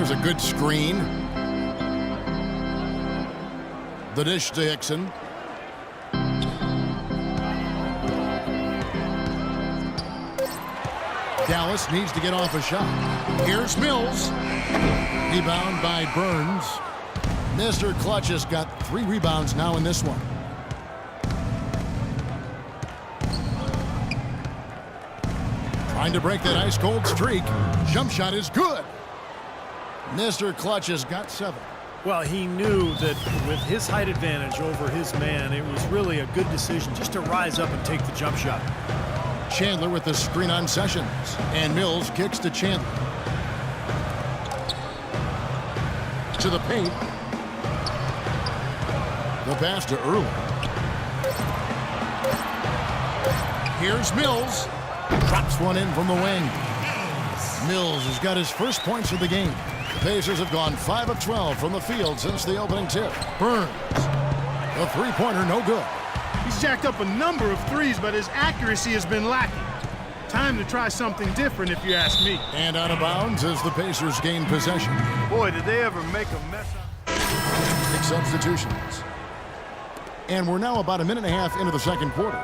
Here's a good screen. The dish to Hickson. Dallas needs to get off a shot. Here's Mills. Rebound by Burns. Mr. Clutch has got 3 rebounds now in this one. Trying to break that ice-cold streak. Jump shot is good. Mr. Clutch has got 7. Well, he knew that with his height advantage over his man, it was really a good decision just to rise up and take the jump shot. Chandler with the screen on Sessions. And Mills kicks to Chandler. To the paint. The pass to Early. Here's Mills. Drops one in from the wing. Mills has got his first points of the game. The Pacers have gone 5 of 12 from the field since the opening tip. Burns. The three-pointer no good. He's jacked up a number of threes, but his accuracy has been lacking. Time to try something different, if you ask me. And out of bounds as the Pacers gain possession. Boy, did they ever make a mess of... 6 substitutions. And we're now about a minute and a half into the second quarter.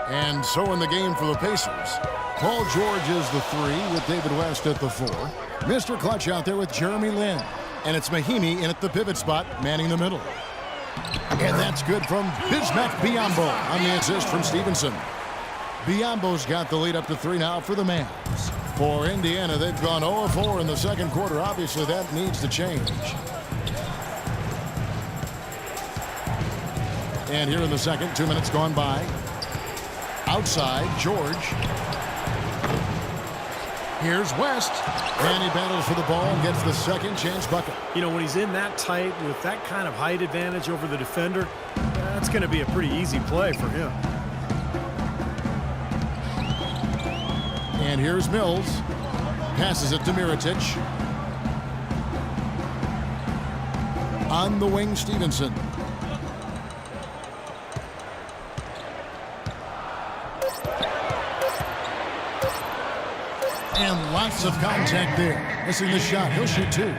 And so in the game for the Pacers, Paul George is the 3 with David West at the 4. Mr. Clutch out there with Jeremy Lin. And it's Mahinmi in at the pivot spot, manning the middle. And that's good from Bismack Biyombo on the assist from Stevenson. Biyombo's got the lead up to 3 now for the Mavs. For Indiana, they've gone 0-4 in the second quarter. Obviously, that needs to change. And here in the second, 2 minutes gone by. Outside, George. Here's West. And he battles for the ball and gets the second chance bucket. You know, when he's in that tight with that kind of height advantage over the defender, that's going to be a pretty easy play for him. And here's Mills. Passes it to Mirotic. On the wing, Stevenson. And lots of contact there. Missing the shot. He'll shoot 2.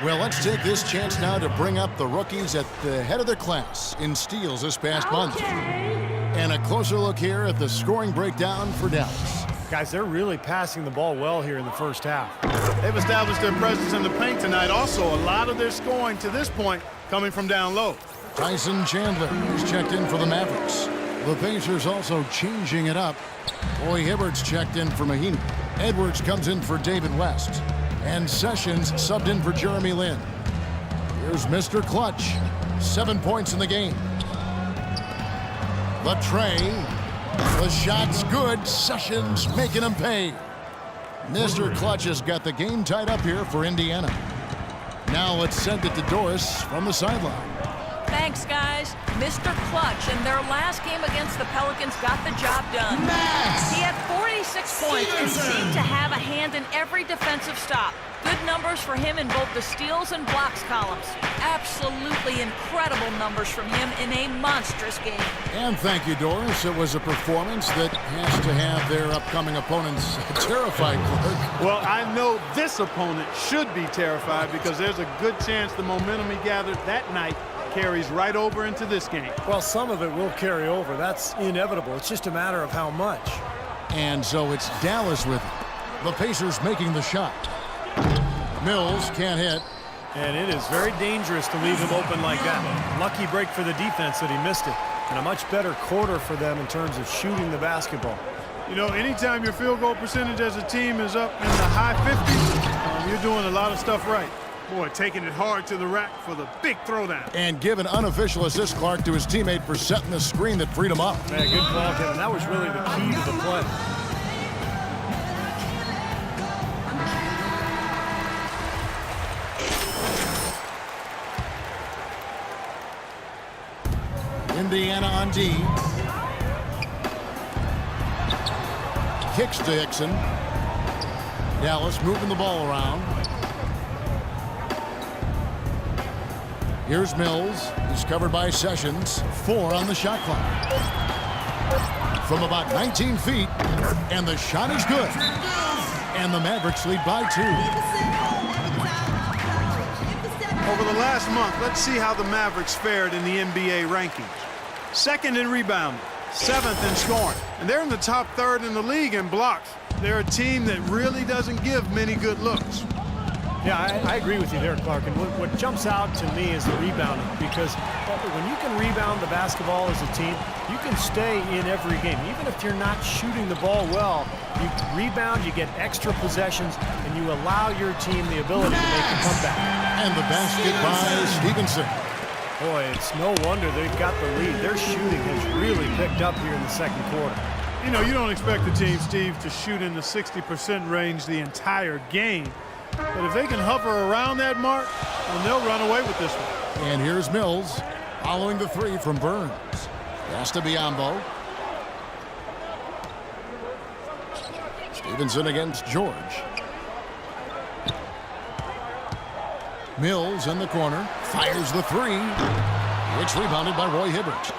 Well, let's take this chance now to bring up the rookies at the head of their class in steals this past month. And a closer look here at the scoring breakdown for Dallas. Guys, they're really passing the ball well here in the first half. They've established their presence in the paint tonight. Also, a lot of their scoring to this point coming from down low. Tyson Chandler is checked in for the Mavericks. The Pacers also changing it up. Roy Hibbert's checked in for Mahinmi. Edwards comes in for David West. And Sessions subbed in for Jeremy Lin. Here's Mr. Clutch. 7 points in the game. The tray. The shot's good. Sessions making him pay. Mr. Clutch has got the game tied up here for Indiana. Now let's send it to Doris from the sideline. Thanks, guys. Mr. Clutch in their last game against the Pelicans got the job done. He had 46 points and seemed to have a hand in every defensive stop. Good numbers for him in both the steals and blocks columns. Absolutely incredible numbers from him in a monstrous game. And thank you, Doris. It was a performance that has to have their upcoming opponents terrified, Clark. Well, I know this opponent should be terrified because there's a good chance the momentum he gathered that night carries right over into this game. Well, some of it will carry over. That's inevitable. It's just a matter of how much. And so it's Dallas with it. The Pacers making the shot. Mills can't hit. And it is very dangerous to leave him open like that. Lucky break for the defense that he missed it. And a much better quarter for them in terms of shooting the basketball. You know, anytime your field goal percentage as a team is up in the high 50s, you're doing a lot of stuff right. Boy, taking it hard to the rack for the big throwdown. And give an unofficial assist, Clark, to his teammate for setting the screen that freed him up. Yeah, good call, Kevin. That was really the key to the play. Indiana on D. Kicks to Hickson. Dallas moving the ball around. Here's Mills. He's covered by Sessions. 4 on the shot clock. From about 19 feet. And the shot is good. And the Mavericks lead by 2. Over the last month, let's see how the Mavericks fared in the NBA rankings. 2nd in rebounding, 7th in scoring, and they're in the top 3rd in the league in blocks. They're a team that really doesn't give many good looks. Yeah, I agree with you there, Clark. And what jumps out to me is the rebounding, because when you can rebound the basketball as a team, you can stay in every game. Even if you're not shooting the ball well, you rebound, you get extra possessions, and you allow your team the ability to make a comeback. And the basket by Stevenson. Boy, it's no wonder they've got the lead. Their shooting has really picked up here in the second quarter. You know, you don't expect the team, Steve, to shoot in the 60% range the entire game. But if they can hover around that mark, then they'll run away with this one. And here's Mills following the 3 from Burns. Pass to Biyombo. Stevenson against George. Mills in the corner. Fires the 3. It's rebounded by Roy Hibbert.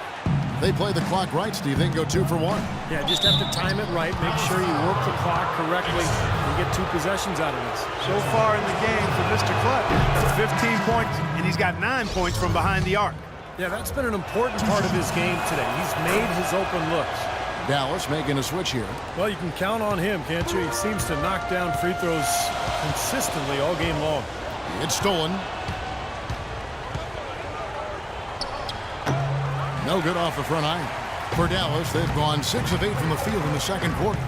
They play the clock right, Steve. They can go 2 for 1. Yeah, just have to time it right. Make sure you work the clock correctly and get 2 possessions out of this. So far in the game for Mr. Clutch, 15 points, and he's got 9 points from behind the arc. Yeah, that's been an important part of his game today. He's made his open looks. Dallas making a switch here. Well, you can count on him, can't you? He seems to knock down free throws consistently all game long. It's stolen. No good off the front iron. For Dallas, they've gone 6 of 8 from the field in the second quarter.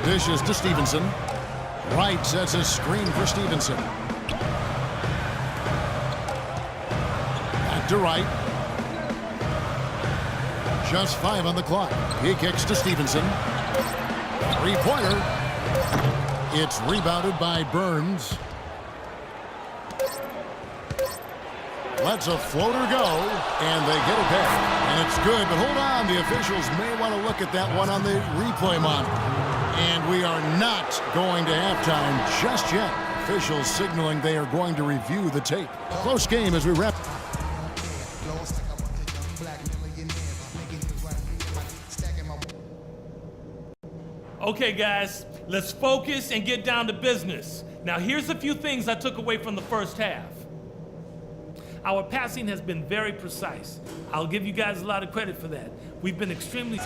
Dishes to Stevenson. Wright sets a screen for Stevenson. Back to Wright. Just 5 on the clock. He kicks to Stevenson. 3-pointer. It's rebounded by Burns. Lets a floater go, and they get it back. And it's good, but hold on. The officials may want to look at that one on the replay monitor. And we are not going to halftime just yet. Officials signaling they are going to review the tape. Close game as we wrap. Okay, guys, let's focus and get down to business. Now, here's a few things I took away from the first half. Our passing has been very precise. I'll give you guys a lot of credit for that. We've been extremely...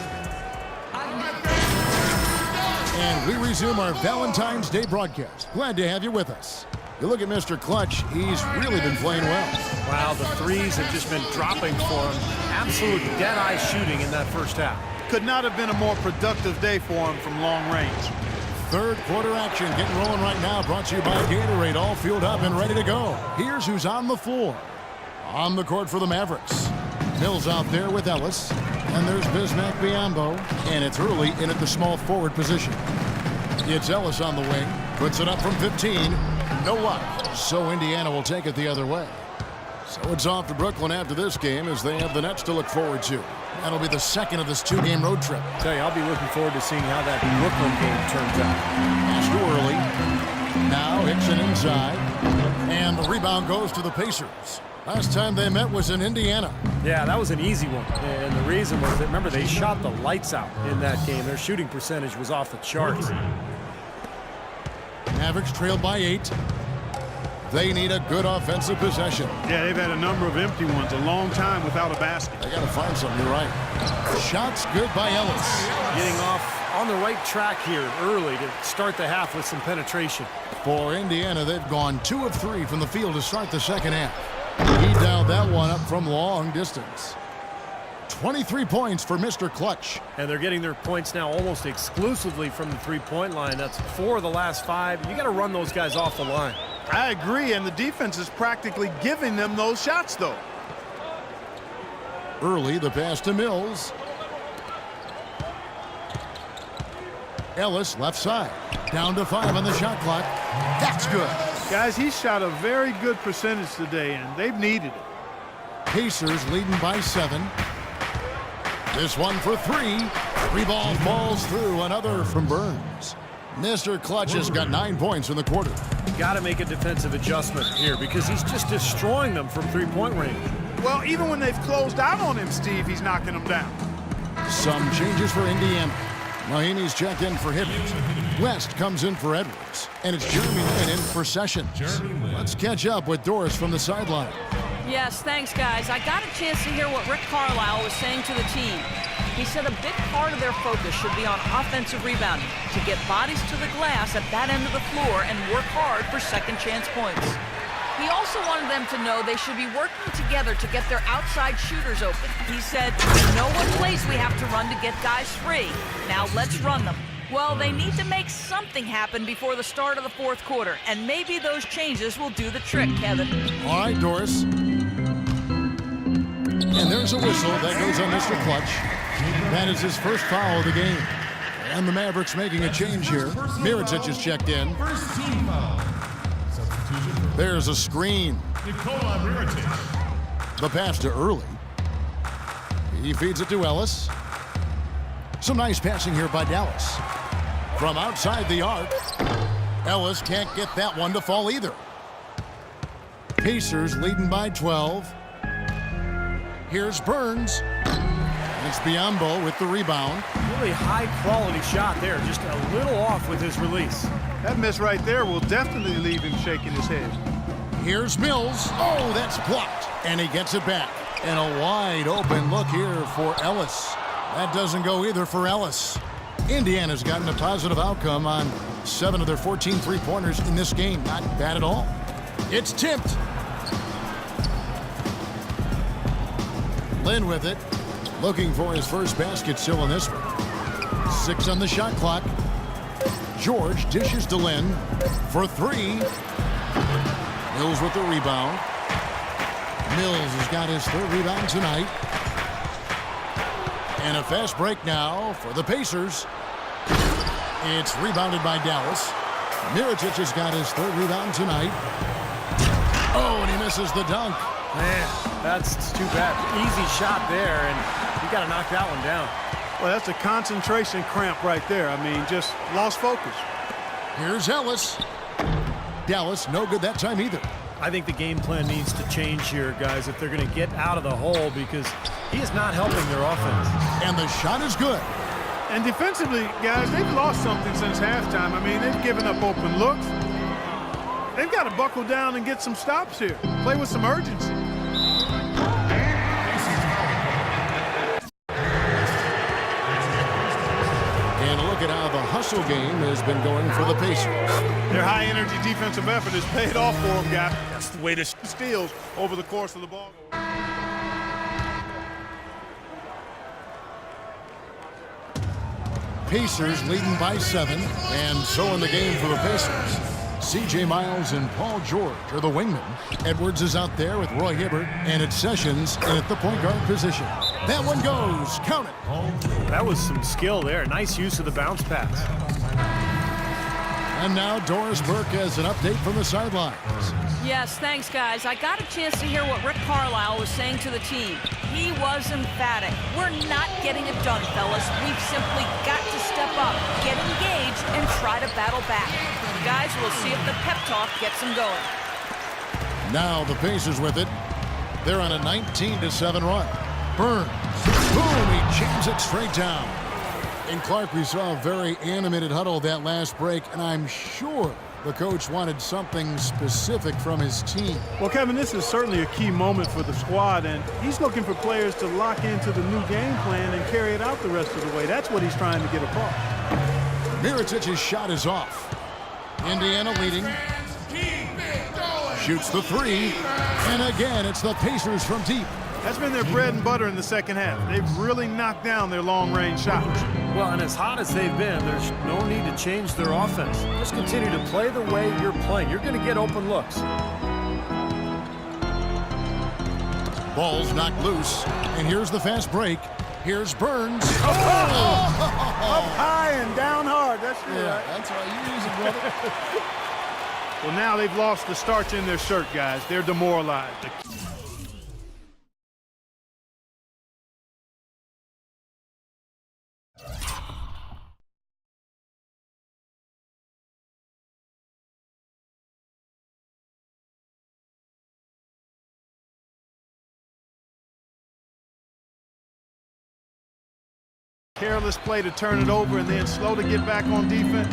And we resume our Valentine's Day broadcast. Glad to have you with us. You look at Mr. Clutch, he's really been playing well. Wow, the threes have just been dropping for him. Absolute dead-eye shooting in that first half. Could not have been a more productive day for him from long range. Third quarter action getting rolling right now. Brought to you by Gatorade. All fueled up and ready to go. Here's who's on the floor. On the court for the Mavericks. Mills out there with Ellis. And there's Bismack Biyombo. And it's early in at the small forward position. It's Ellis on the wing. Puts it up from 15. No luck. So Indiana will take it the other way. So it's off to Brooklyn after this game as they have the Nets to look forward to. That'll be the second of this 2-game road trip. Tell you, I'll be looking forward to seeing how that Brooklyn game turns out. Pass too early. Now Hickson inside. And the rebound goes to the Pacers. Last time they met was in Indiana. Yeah, that was an easy one. And the reason was that, remember, they shot the lights out in that game. Their shooting percentage was off the charts. Mavericks trailed by 8. They need a good offensive possession. Yeah, they've had a number of empty ones, a long time without a basket. They got to find something. You're right. Shots good by Ellis. Getting off on the right track here early to start the half with some penetration. For Indiana, they've gone 2 of 3 from the field to start the second half. He dialed that one up from long distance. 23 points for Mr. Clutch. And they're getting their points now almost exclusively from the three-point line. That's 4 of the last 5. You got to run those guys off the line. I agree, and the defense is practically giving them those shots, though. Early, the pass to Mills. Ellis, left side. Down to 5 on the shot clock. That's good. Guys, he shot a very good percentage today, and they've needed it. Pacers leading by 7. This one for 3. 3 ball falls through. Another from Burns. Mr. Clutch has got 9 points in the quarter. Got to make a defensive adjustment here because he's just destroying them from three-point range. Well, even when they've closed out on him, Steve, he's knocking them down. Some changes for Indiana. Mahinmi's checked in for Hibbert. West comes in for Edwards. And it's Jeremy Lin in for Sessions. Let's catch up with Doris from the sideline. Yes, thanks, guys. I got a chance to hear what Rick Carlisle was saying to the team. He said a big part of their focus should be on offensive rebounding, to get bodies to the glass at that end of the floor and work hard for second chance points. He also wanted them to know they should be working together to get their outside shooters open. He said, "We know what plays we have to run to get guys free. Now let's run them." Well, they need to make something happen before the start of the fourth quarter, and maybe those changes will do the trick, Kevin. All right, Doris. And there's a whistle that goes on Mr. Clutch. That is his first foul of the game. And the Mavericks making a change here. Mirotic is checked in. There's a screen. The pass to Early. He feeds it to Ellis. Some nice passing here by Dallas. From outside the arc, Ellis can't get that one to fall either. Pacers leading by 12. Here's Burns. It's Biyombo with the rebound. Really high-quality shot there, just a little off with his release. That miss right there will definitely leave him shaking his head. Here's Mills. Oh, that's blocked. And he gets it back. And a wide open look here for Ellis. That doesn't go either for Ellis. Indiana's gotten a positive outcome on 7 of their 14 three-pointers in this game. Not bad at all. It's tipped. Lin with it. Looking for his first basket still in this one. 6 on the shot clock. George dishes to Lin for 3. Mills with the rebound. Mills has got his 3rd rebound tonight. And a fast break now for the Pacers. It's rebounded by Dallas. Mirotic has got his 3rd rebound tonight. Oh, and he misses the dunk. Man, that's too bad. Easy shot there, and you got to knock that one down. Well, that's a concentration cramp right there. I mean, just lost focus. Here's Ellis. Dallas, no good that time either. I think the game plan needs to change here, guys, if they're going to get out of the hole, because he is not helping their offense. And the shot is good. And defensively, guys, they've lost something since halftime. I mean, they've given up open looks. They've got to buckle down and get some stops here. Play with some urgency. And look at how the hustle game has been going for the Pacers. Their high-energy defensive effort has paid off for them, guys. That's the way to steals over the course of the ball. Pacers leading by 7, and so in the game for the Pacers. C.J. Miles and Paul George are the wingmen. Edwards is out there with Roy Hibbert, and it's Sessions in at the point guard position. That one goes. Count it. That was some skill there. Nice use of the bounce pass. And now Doris Burke has an update from the sidelines. Yes, thanks, guys. I got a chance to hear what Rick Carlisle was saying to the team. He was emphatic. We're not getting it done, fellas. We've simply got to step up, get engaged, and try to battle back. Guys, we'll see if the pep talk gets them going. Now the Pacers with it. They're on a 19-7 run. Burns. Boom, he jams it straight down. And Clark, we saw a very animated huddle that last break, and I'm sure the coach wanted something specific from his team. Well, Kevin, this is certainly a key moment for the squad, and he's looking for players to lock into the new game plan and carry it out the rest of the way. That's what he's trying to get across. Mirotic's shot is off. Indiana leading. Shoots the 3. And again, it's the Pacers from deep. That's been their bread and butter in the second half. They've really knocked down their long-range shots. Well, and as hot as they've been, there's no need to change their offense. Just continue to play the way you're playing. You're going to get open looks. Ball's knocked loose. And here's the fast break. Here's Burns. Up high and down hard. That's right. That's how you use it, brother. Well, now they've lost the starch in their shirt, guys. They're demoralized. Careless play to turn it over and then slow to get back on defense.